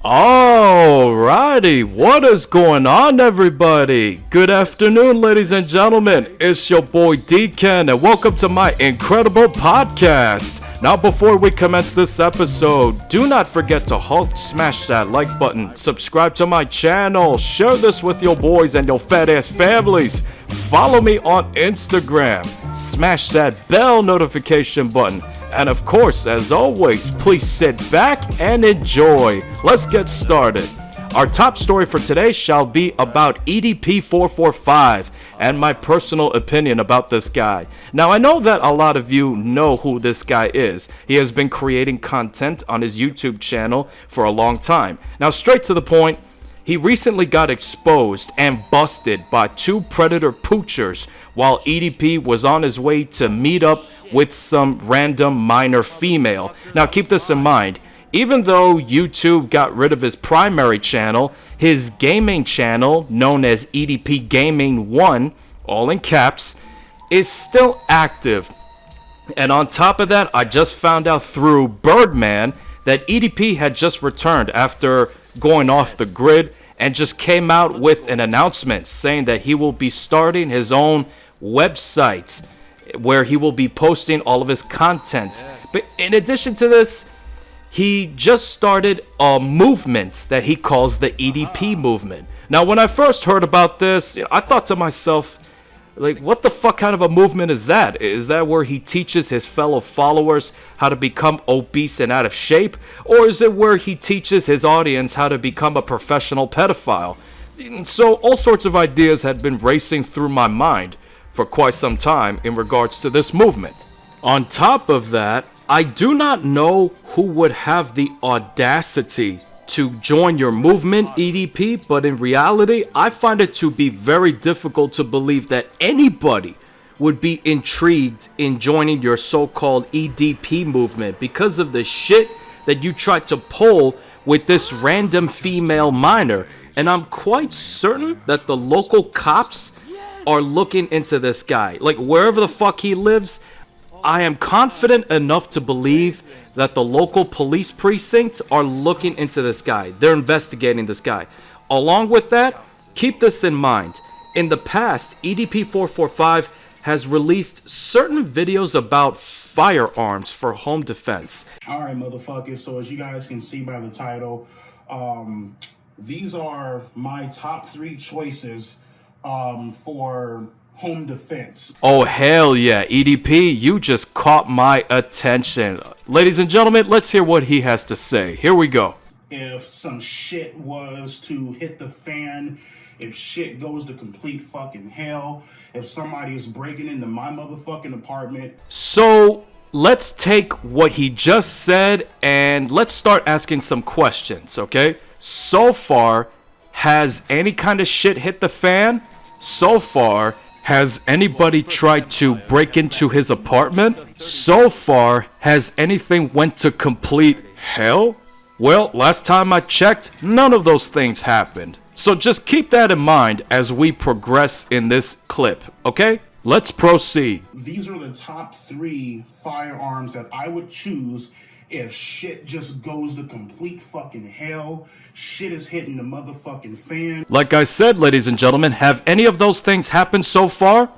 Alrighty, what is going on, everybody? Good afternoon, ladies and gentlemen. It's your boy Deacon, and welcome to my incredible podcast. Now, before we commence this episode, do not forget to smash that like button, subscribe to my channel, share this with your boys and your fat ass families. Follow me on Instagram, smash that bell notification button, and of course, as always, please sit back and enjoy. Let's get started. Our top story for today shall be about EDP445 and my personal opinion about this guy. Now, I know that a lot of you know who this guy is. He has been creating content on his YouTube channel for a long time. Now, straight to the point, he recently got exposed and busted by two predator poochers while EDP was on his way to meet up with some random minor female. Now, keep this in mind. Even though YouTube got rid of his primary channel, his gaming channel, known as EDP Gaming 1, all in caps, is still active. And on top of that, I just found out through Birdman that EDP had just returned after going off the grid and just came out with an announcement saying that he will be starting his own website where he will be posting all of his content. But in addition to this, he just started a movement that he calls the EDP movement. Now, when I first heard about this, I thought to myself, like, what the fuck kind of a movement is that? Is that where he teaches his fellow followers how to become obese and out of shape? Or is it where he teaches his audience how to become a professional pedophile? So all sorts of ideas had been racing through my mind for quite some time in regards to this movement. On top of that, I do not know who would have the audacity to join your movement, EDP, but in reality, I find it to be very difficult to believe that anybody would be intrigued in joining your so-called EDP movement because of the shit that you tried to pull with this random female minor. And I'm quite certain that the local cops are looking into this guy. Like, wherever the fuck he lives, I am confident enough to believe that the local police precinct are looking into this guy. They're investigating this guy. Along with that, keep this in mind. In the past, EDP445 has released certain videos about firearms for home defense. Alright, motherfuckers, so as you guys can see by the title, these are my top 3 choices for home defense. Oh, hell yeah, EDP, you just caught my attention. Ladies and gentlemen, let's hear what he has to say. Here we go. If some shit was to hit the fan, if shit goes to complete fucking hell, if somebody is breaking into my motherfucking apartment. So, let's take what he just said and let's start asking some questions, okay? So far, has any kind of shit hit the fan? So far, has anybody tried to break into his apartment? So far, has anything went to complete hell? Well, last time I checked, none of those things happened. So just keep that in mind as we progress in this clip, okay? Let's proceed. These are the top 3 firearms that I would choose if shit just goes to complete fucking hell. Shit is hitting the motherfucking fan. Like I said, ladies and gentlemen, have any of those things happened so far?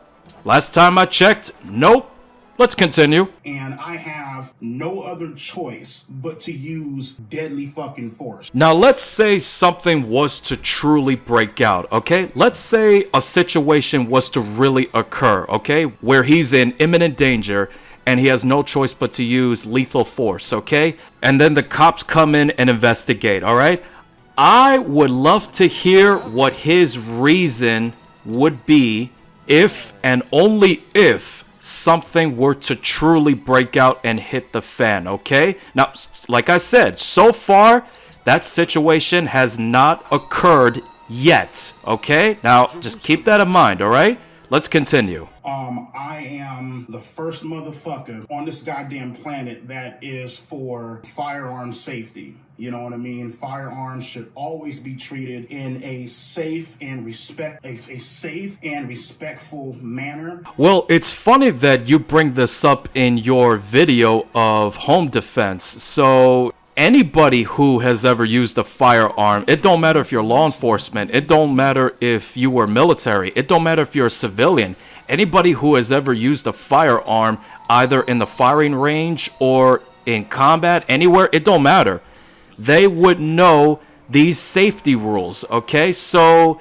Last time I checked, nope. Let's continue. And I have no other choice but to use deadly fucking force. Now let's say something was to truly break out, okay? Let's say a situation was to really occur, okay? Where he's in imminent danger and he has no choice but to use lethal force, okay? And then the cops come in and investigate, all right? I would love to hear what his reason would be if and only if something were to truly break out and hit the fan, okay? Now, like I said, so far, that situation has not occurred yet, okay? Now, just keep that in mind, all right? Let's continue. I am the first motherfucker on this goddamn planet that is for firearm safety. You know what I mean? Firearms should always be treated in a safe and respectful manner. Well, it's funny that you bring this up in your video of home defense. So anybody who has ever used a firearm, it don't matter if you're law enforcement, it don't matter if you were military, it don't matter if you're a civilian, anybody who has ever used a firearm, either in the firing range or in combat, anywhere, it don't matter. They would know these safety rules, okay? So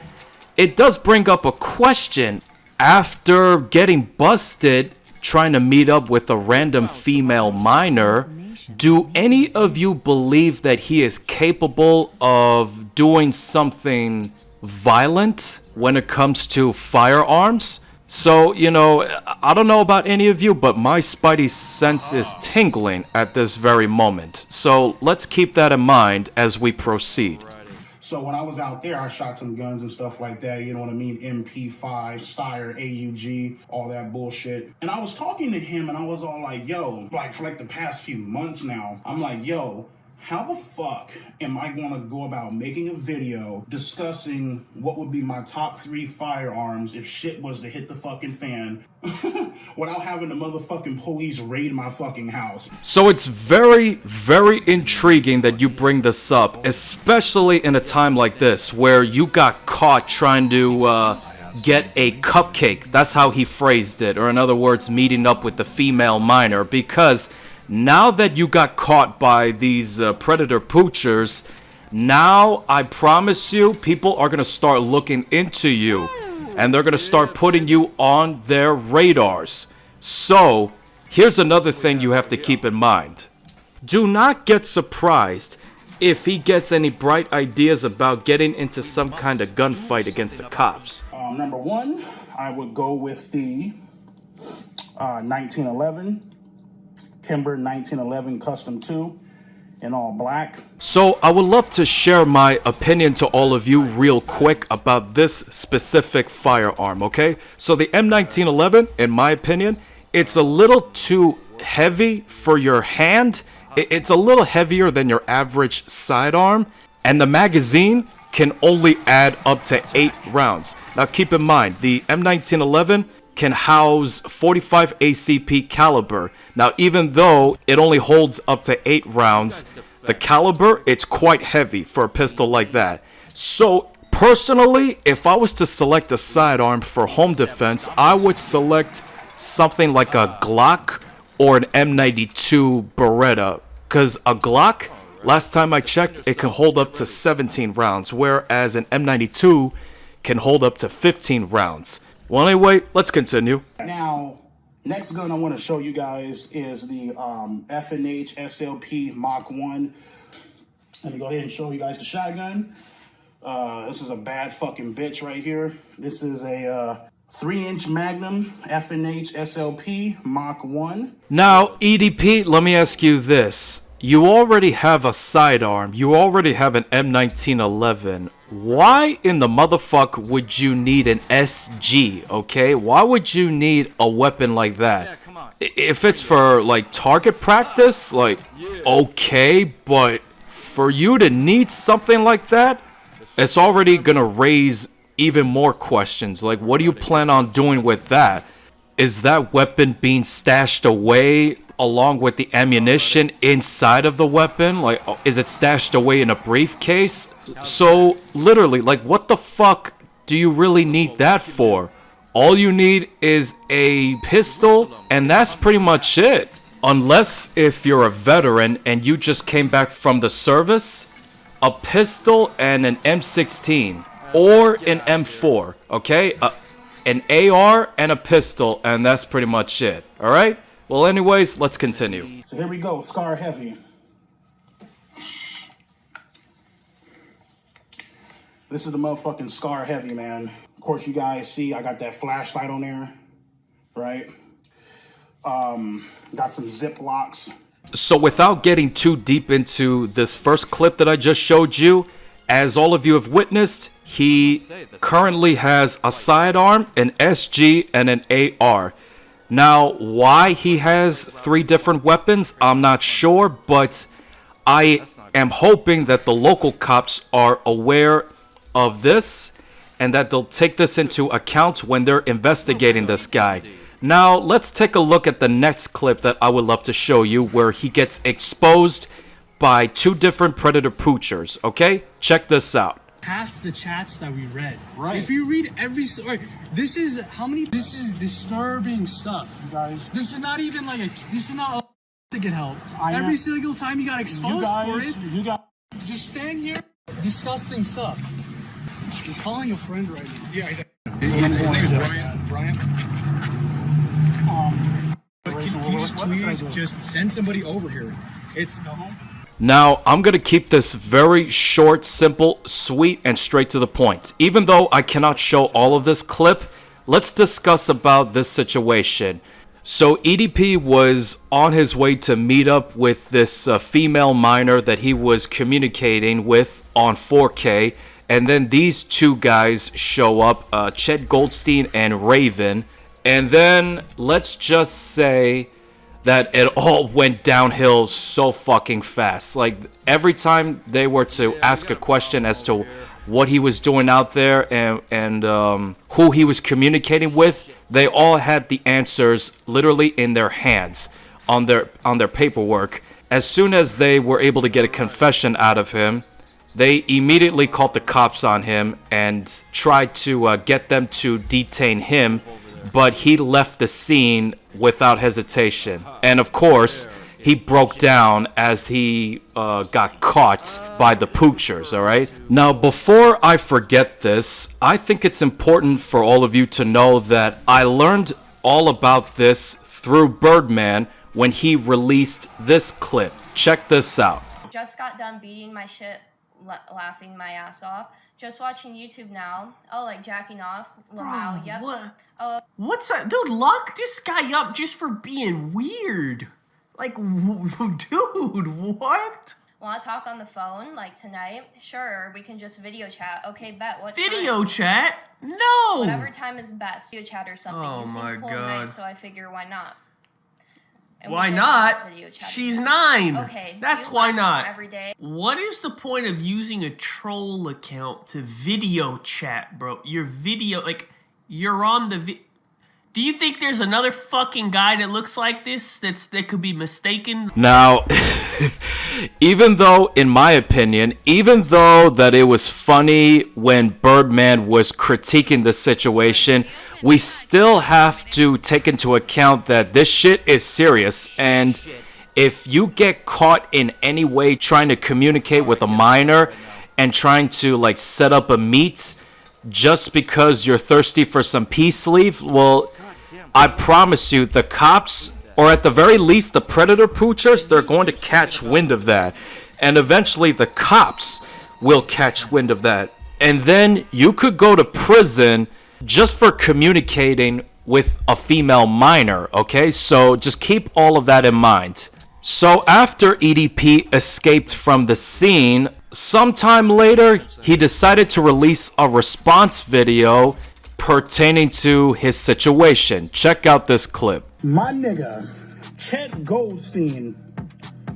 it does bring up a question. After getting busted trying to meet up with a random female minor, do any of you believe that he is capable of doing something violent when it comes to firearms? So, you know, I don't know about any of you, but my spidey sense is tingling at this very moment. So let's keep that in mind as we proceed. So when I was out there, I shot some guns and stuff like that, you know what I mean? MP5, Steyr, AUG, all that bullshit. And I was talking to him and I was all like, yo, like for like the past few months now, I'm like, yo, how the fuck am I going to go about making a video discussing what would be my top 3 firearms if shit was to hit the fucking fan without having the motherfucking police raid my fucking house? So it's very, very intriguing that you bring this up, especially in a time like this where you got caught trying to get a cupcake. That's how he phrased it, or in other words, meeting up with the female minor, because now that you got caught by these predator poochers, now I promise you, people are going to start looking into you. And they're going to start putting you on their radars. So, here's another thing you have to keep in mind. Do not get surprised if he gets any bright ideas about getting into some kind of gunfight against the cops. Number 1, I would go with the 1911. Kimber 1911 Custom 2 in all black. So I would love to share my opinion to all of you real quick about this specific firearm, okay? So the M1911, in my opinion, it's a little too heavy for your hand. It's a little heavier than your average sidearm, and the magazine can only add up to 8 rounds. Now keep in mind, the M1911 can house 45 ACP caliber. Now, even though it only holds up to 8 rounds, the caliber, it's quite heavy for a pistol like that. So, personally, if I was to select a sidearm for home defense, I would select something like a Glock or an M92 Beretta. Because a Glock, last time I checked, it can hold up to 17 rounds, whereas an M92 can hold up to 15 rounds. Well, anyway, let's continue. Now, next gun I want to show you guys is the F&H SLP Mach 1. Let me go ahead and show you guys the shotgun. This is a bad fucking bitch right here. This is a 3-inch Magnum F&H SLP Mach 1. Now, EDP, let me ask you this. You already have a sidearm. You already have an M1911. Why in the motherfuck would you need an SG, okay? Why would you need a weapon like that? If it's for, like, target practice, like, okay, but for you to need something like that, it's already gonna raise even more questions. Like, what do you plan on doing with that? Is that weapon being stashed away along with the ammunition inside of the weapon? Like, is it stashed away in a briefcase? So, literally, like, what the fuck do you really need that for? All you need is a pistol, and that's pretty much it. Unless if you're a veteran and you just came back from the service, a pistol and an M16 or an M4, okay? An AR and a pistol, and that's pretty much it, alright? Well, anyways, let's continue. So here we go, Scar Heavy. This is the motherfucking Scar Heavy, man. Of course, you guys see I got that flashlight on there, right? Got some zip locks. So without getting too deep into this first clip that I just showed you, as all of you have witnessed, he currently has a sidearm, an SG, and an AR. Now, why he has 3 different weapons, I'm not sure, but I am hoping that the local cops are aware of this and that they'll take this into account when they're investigating this guy. Now, let's take a look at the next clip that I would love to show you where he gets exposed by 2 different predator poochers, okay? Check this out. Half the chats that we read. Right. If you read every story, this is disturbing stuff, you guys. This is not even like this is not to get help. Every single time you got exposed for it, just stand here, disgusting stuff. He's calling a friend right now. Yeah, exactly. His name is Brian. But can you just please just send somebody over here? It's Now, I'm going to keep this very short, simple, sweet, and straight to the point. Even though I cannot show all of this clip, let's discuss about this situation. So EDP was on his way to meet up with this female minor that he was communicating with on 4K. And then these 2 guys show up, Chet Goldstein and Raven. And then let's just say that it all went downhill so fucking fast. Like, every time they were to ask a question as to what he was doing out there and who he was communicating with, they all had the answers literally in their hands on their paperwork. As soon as they were able to get a confession out of him, they immediately called the cops on him and tried to get them to detain him, but he left the scene without hesitation. And of course, he broke down as he got caught by the poochers, all right? Now, before I forget this, I think it's important for all of you to know that I learned all about this through Birdman when he released this clip. Check this out. Just got done beating my shit, laughing my ass off. Just watching YouTube now. Oh, like jacking off. Wow, yep. What? What's that? Dude, lock this guy up just for being weird. Like, dude, what? Want to talk on the phone, like tonight? Sure, we can just video chat. Okay, bet. What Video time? chat? No! Whatever time is best. Video chat or something. Oh You seem my cool and God. nice, so I figure why not? And Why we did not? video chat. She's 9. Okay. That's you why watch not. them every day. What is the point of using a troll account to video chat, bro? Your video, like, you're on the Do you think there's another fucking guy that looks like this that could be mistaken? Now, even though, in my opinion, even though that it was funny when Birdman was critiquing the situation, we still have to take into account that this shit is serious. And if you get caught in any way trying to communicate with a minor and trying to, like, set up a meet just because you're thirsty for some peace leave, well, I promise you, the cops, or at the very least the predator poochers, they're going to catch wind of that. And eventually the cops will catch wind of that. And then you could go to prison just for communicating with a female minor, okay? So just keep all of that in mind. So after EDP escaped from the scene, sometime later, he decided to release a response video pertaining to his situation. Check out this clip. My nigga, Chet Goldstein,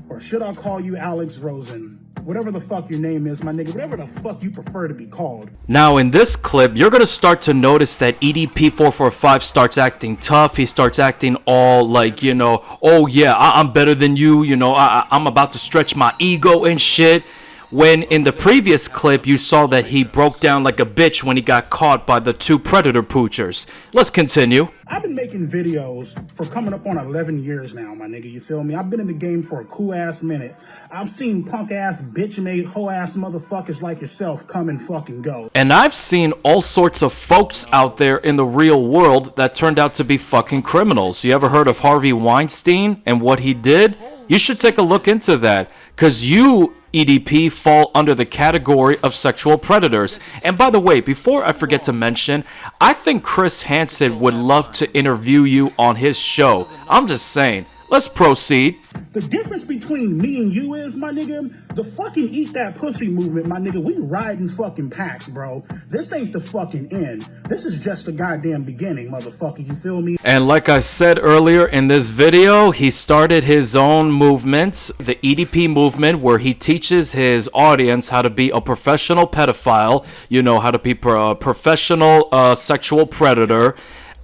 or should I call you Alex Rosen? Whatever the fuck your name is, my nigga, whatever the fuck you prefer to be called. Now, in this clip, you're going to start to notice that EDP445 starts acting tough. He starts acting all like, you know, oh yeah, I'm better than you, you know, I'm about to stretch my ego and shit. When in the previous clip, you saw that he broke down like a bitch when he got caught by the 2 predator poochers. Let's continue. I've been making videos for coming up on 11 years now, my nigga, you feel me? I've been in the game for a cool ass minute. I've seen punk ass, bitch made, hoe ass motherfuckers like yourself come and fucking go. And I've seen all sorts of folks out there in the real world that turned out to be fucking criminals. You ever heard of Harvey Weinstein and what he did? You should take a look into that, because you, EDP, fall under the category of sexual predators. And by the way, before I forget to mention, I think Chris Hansen would love to interview you on his show. I'm just saying. Let's proceed. The difference between me and you is, my nigga, the fucking eat that pussy movement, my nigga, we riding fucking packs, bro. This ain't the fucking end. This is just the goddamn beginning, motherfucker, you feel me? And like I said earlier in this video, he started his own movement, the EDP movement, where he teaches his audience how to be a professional pedophile, you know, how to be a professional sexual predator,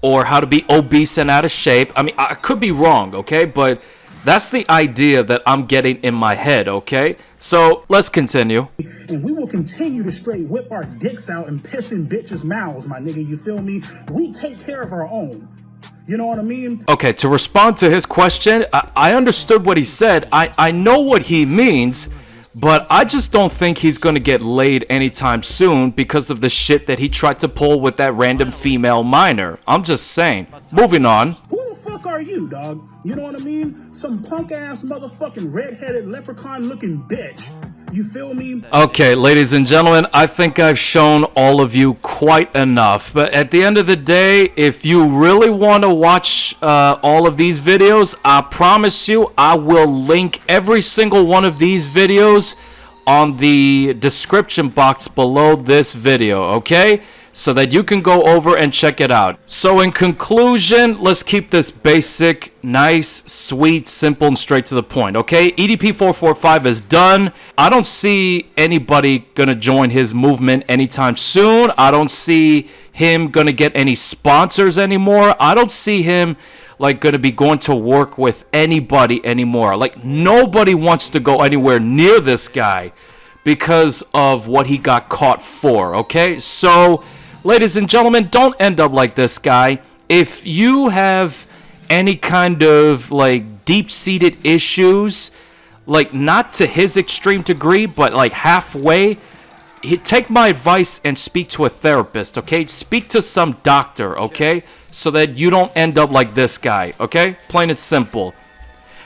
or how to be obese and out of shape. I mean, I could be wrong, okay? But That's the idea that I'm getting in my head, okay? So let's continue. And we will continue to straight whip our dicks out and piss in bitches' mouths, my nigga, you feel me? We take care of our own. You know what I mean? Okay, to respond to his question, I understood what he said. I know what he means, but I just don't think he's gonna get laid anytime soon because of the shit that he tried to pull with that random female minor. I'm just saying. Moving on. Who the fuck are you, dog? You know what I mean? Some punk-ass motherfucking red-headed leprechaun-looking bitch. You feel me? Okay, ladies and gentlemen, I think I've shown all of you quite enough. But at the end of the day, if you really want to watch all of these videos, I promise you I will link every single one of these videos on the description box below this video, okay? So that you can go over and check it out. So in conclusion, let's keep this basic, nice, sweet, simple, and straight to the point, okay? EDP445 is done. I don't see anybody gonna join his movement anytime soon. I don't see him gonna get any sponsors anymore. I don't see him like gonna be going to work with anybody anymore. Like nobody wants to go anywhere near this guy because of what he got caught for, okay? So ladies and gentlemen, don't end up like this guy. If you have any kind of like deep-seated issues, like not to his extreme degree, but like halfway, take my advice and speak to a therapist, okay? Speak to some doctor, okay? So that you don't end up like this guy, okay? Plain and simple.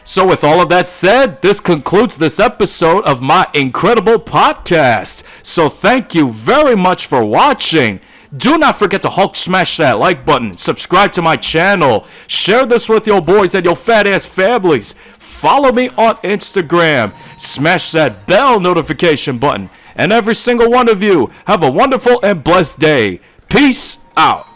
So with all of that said, this concludes this episode of my incredible podcast. So thank you very much for watching. Do not forget to Hulk smash that like button, subscribe to my channel, share this with your boys and your fat ass families, follow me on Instagram, smash that bell notification button, and every single one of you have a wonderful and blessed day. Peace out.